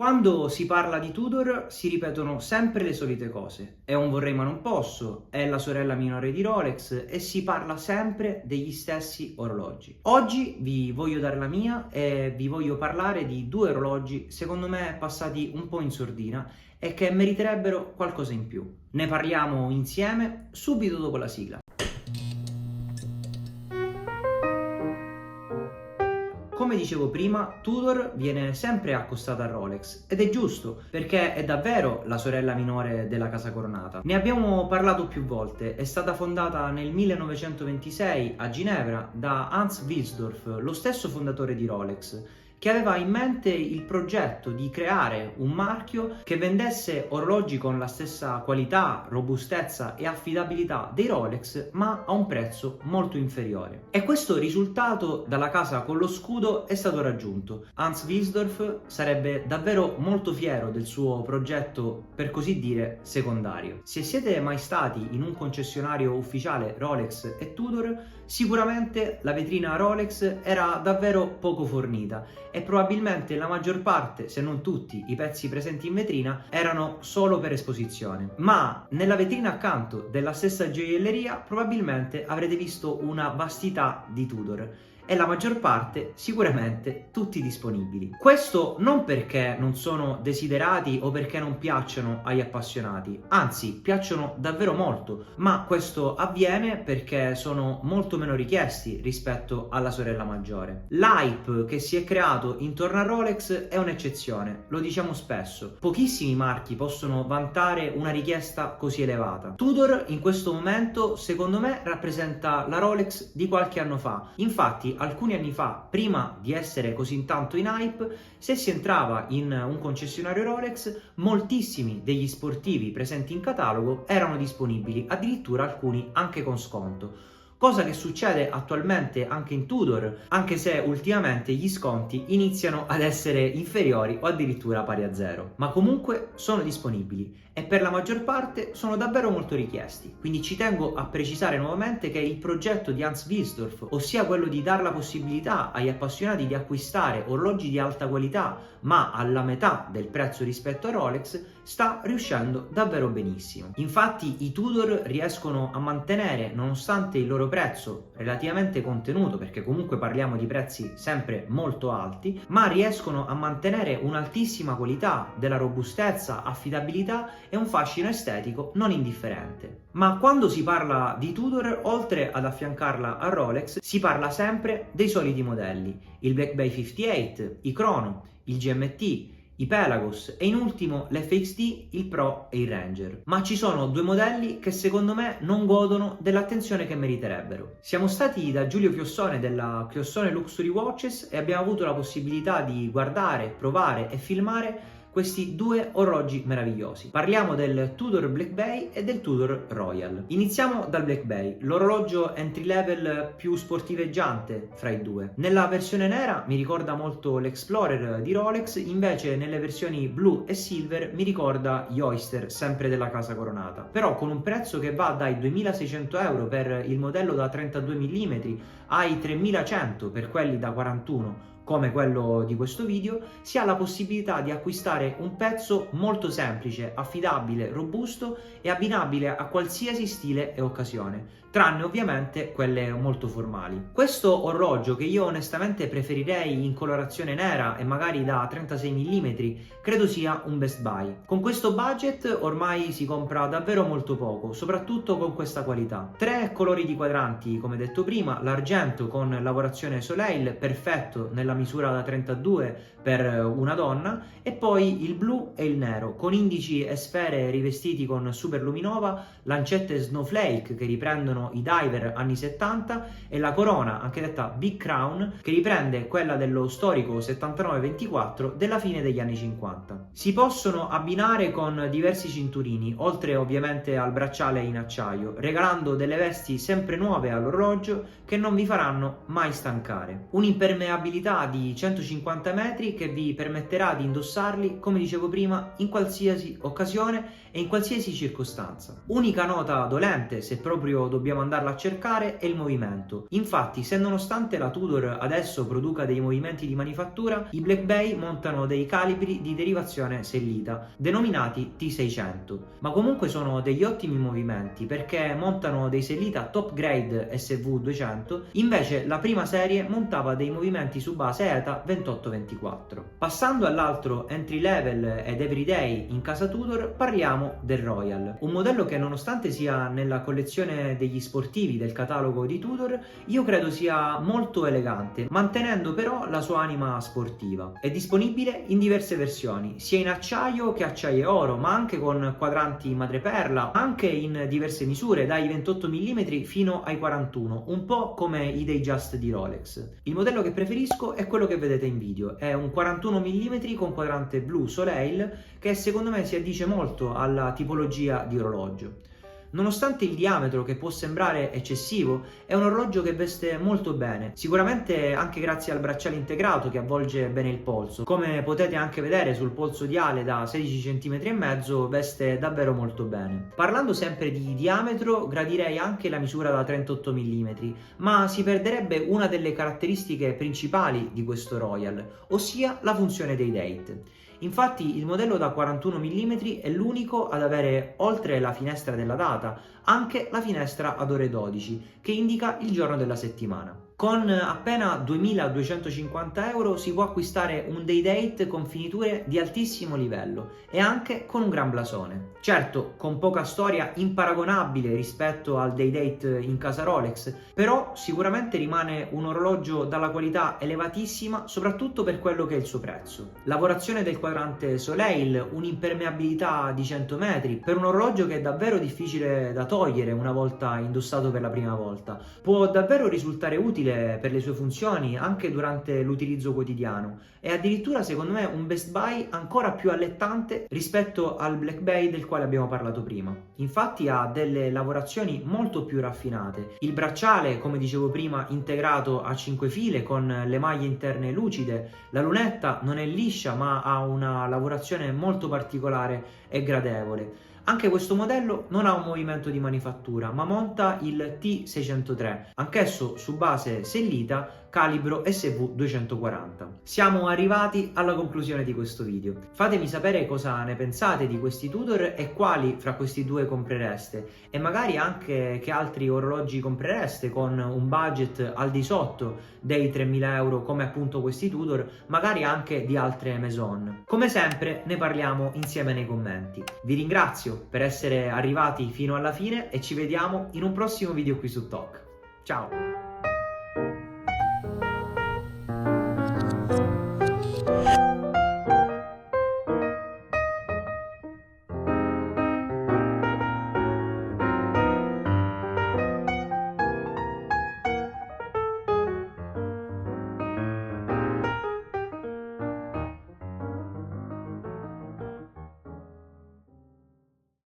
Quando si parla di Tudor si ripetono sempre le solite cose. È un vorrei ma non posso, è la sorella minore di Rolex e si parla sempre degli stessi orologi. Oggi vi voglio dare la mia e vi voglio parlare di due orologi secondo me passati un po' in sordina e che meriterebbero qualcosa in più. Ne parliamo insieme subito dopo la sigla. Come dicevo prima, Tudor viene sempre accostata a Rolex ed è giusto perché è davvero la sorella minore della casa coronata. Ne abbiamo parlato più volte, è stata fondata nel 1926 a Ginevra da Hans Wilsdorf, lo stesso fondatore di Rolex, che aveva in mente il progetto di creare un marchio che vendesse orologi con la stessa qualità, robustezza e affidabilità dei Rolex, ma a un prezzo molto inferiore. E questo risultato dalla casa con lo scudo è stato raggiunto. Hans Wilsdorf sarebbe davvero molto fiero del suo progetto, per così dire, secondario. Se siete mai stati in un concessionario ufficiale Rolex e Tudor, sicuramente la vetrina Rolex era davvero poco fornita e probabilmente la maggior parte, se non tutti, i pezzi presenti in vetrina erano solo per esposizione. Ma nella vetrina accanto della stessa gioielleria probabilmente avrete visto una vastità di Tudor e la maggior parte sicuramente tutti disponibili. Questo non perché non sono desiderati o perché non piacciono agli appassionati, anzi piacciono davvero molto, ma questo avviene perché sono molto meno richiesti rispetto alla sorella maggiore. L'hype che si è creato intorno a Rolex è un'eccezione, lo diciamo spesso. Pochissimi marchi possono vantare una richiesta così elevata. Tudor in questo momento secondo me rappresenta la Rolex di qualche anno fa. Infatti alcuni anni fa, prima di essere così tanto in hype, se si entrava in un concessionario Rolex, moltissimi degli sportivi presenti in catalogo erano disponibili, addirittura alcuni anche con sconto. Cosa che succede attualmente anche in Tudor, anche se ultimamente gli sconti iniziano ad essere inferiori o addirittura pari a zero. Ma comunque sono disponibili e per la maggior parte sono davvero molto richiesti. Quindi ci tengo a precisare nuovamente che il progetto di Hans Wilsdorf, ossia quello di dare la possibilità agli appassionati di acquistare orologi di alta qualità ma alla metà del prezzo rispetto a Rolex, sta riuscendo davvero benissimo. Infatti i Tudor riescono a mantenere, nonostante il loro prezzo relativamente contenuto, perché comunque parliamo di prezzi sempre molto alti, ma riescono a mantenere un'altissima qualità, della robustezza, affidabilità e un fascino estetico non indifferente. Ma quando si parla di Tudor, oltre ad affiancarla a Rolex, si parla sempre dei soliti modelli: il Black Bay 58, i Chrono, il GMT, i Pelagos e in ultimo l'FXD, il Pro e il Ranger. Ma ci sono due modelli che secondo me non godono dell'attenzione che meriterebbero. Siamo stati da Giulio Chiossone della Chiossone Luxury Watches e abbiamo avuto la possibilità di guardare, provare e filmare questi due orologi meravigliosi. Parliamo del Tudor Black Bay e del Tudor Royal. Iniziamo dal Black Bay, l'orologio entry level più sportiveggiante fra i due. Nella versione nera mi ricorda molto l'Explorer di Rolex, invece nelle versioni blu e silver mi ricorda gli Oyster, sempre della casa coronata. Però con un prezzo che va dai 2.600 euro per il modello da 32 mm ai 3.100 per quelli da 41, come quello di questo video, si ha la possibilità di acquistare un pezzo molto semplice, affidabile, robusto e abbinabile a qualsiasi stile e occasione, tranne ovviamente quelle molto formali. Questo orologio, che io onestamente preferirei in colorazione nera e magari da 36 mm, credo sia un best buy. Con questo budget ormai si compra davvero molto poco, soprattutto con questa qualità. 3 colori di quadranti, come detto prima: l'argento con lavorazione Soleil, perfetto nella misura da 32 per una donna, e poi il blu e il nero con indici e sfere rivestiti con super luminova, lancette snowflake che riprendono i diver anni 70 e la corona, anche detta Big Crown, che riprende quella dello storico 79-24 della fine degli anni 50. Si possono abbinare con diversi cinturini, oltre ovviamente al bracciale in acciaio, regalando delle vesti sempre nuove all'orologio che non vi faranno mai stancare. Un'impermeabilità durabilità di 150 metri che vi permetterà di indossarli, come dicevo prima, in qualsiasi occasione e in qualsiasi circostanza. Unica nota dolente, se proprio dobbiamo andarla a cercare, è il movimento. Infatti, se nonostante la Tudor adesso produca dei movimenti di manifattura, i Black Bay montano dei calibri di derivazione Sellita, denominati T600, ma comunque sono degli ottimi movimenti perché montano dei Sellita Top Grade SV200, invece la prima serie montava dei movimenti su base ETA 2824. Passando all'altro entry level ed everyday in casa Tudor, parliamo del Royal, un modello che nonostante sia nella collezione degli sportivi del catalogo di Tudor, io credo sia molto elegante, mantenendo però la sua anima sportiva. È disponibile in diverse versioni, sia in acciaio che acciaio e oro, ma anche con quadranti madreperla, anche in diverse misure, dai 28 mm fino ai 41, un po' come i Datejust di Rolex. Il modello che preferisco è quello che vedete in video, è un 41 mm con quadrante blu Soleil che secondo me si addice molto alla tipologia di orologio. Nonostante il diametro che può sembrare eccessivo, è un orologio che veste molto bene, sicuramente anche grazie al bracciale integrato che avvolge bene il polso. Come potete anche vedere sul polso diale da 16 cm e mezzo veste davvero molto bene. Parlando sempre di diametro, gradirei anche la misura da 38 mm, ma si perderebbe una delle caratteristiche principali di questo Royal, ossia la funzione dei date. Infatti il modello da 41 mm è l'unico ad avere, oltre la finestra della data, anche la finestra ad ore 12, che indica il giorno della settimana. Con appena 2.250 euro si può acquistare un day date con finiture di altissimo livello e anche con un gran blasone. Certo, con poca storia imparagonabile rispetto al day date in casa Rolex, però sicuramente rimane un orologio dalla qualità elevatissima, soprattutto per quello che è il suo prezzo. Lavorazione del quadrante Soleil, un'impermeabilità di 100 metri, per un orologio che è davvero difficile da togliere una volta indossato per la prima volta. Può davvero risultare utile per le sue funzioni anche durante l'utilizzo quotidiano e addirittura secondo me un best buy ancora più allettante rispetto al Black Bay del quale abbiamo parlato prima. Infatti ha delle lavorazioni molto più raffinate, il bracciale come dicevo prima integrato a 5 file con le maglie interne lucide, la lunetta non è liscia ma ha una lavorazione molto particolare e gradevole. Anche questo modello non ha un movimento di manifattura, ma monta il T603, anch'esso su base Sellita, calibro SV240. Siamo arrivati alla conclusione di questo video. Fatemi sapere cosa ne pensate di questi Tudor e quali fra questi due comprereste, e magari anche che altri orologi comprereste con un budget al di sotto dei 3.000 euro come appunto questi Tudor, magari anche di altre maison. Come sempre ne parliamo insieme nei commenti. Vi ringrazio per essere arrivati fino alla fine e ci vediamo in un prossimo video qui su TOC. Ciao!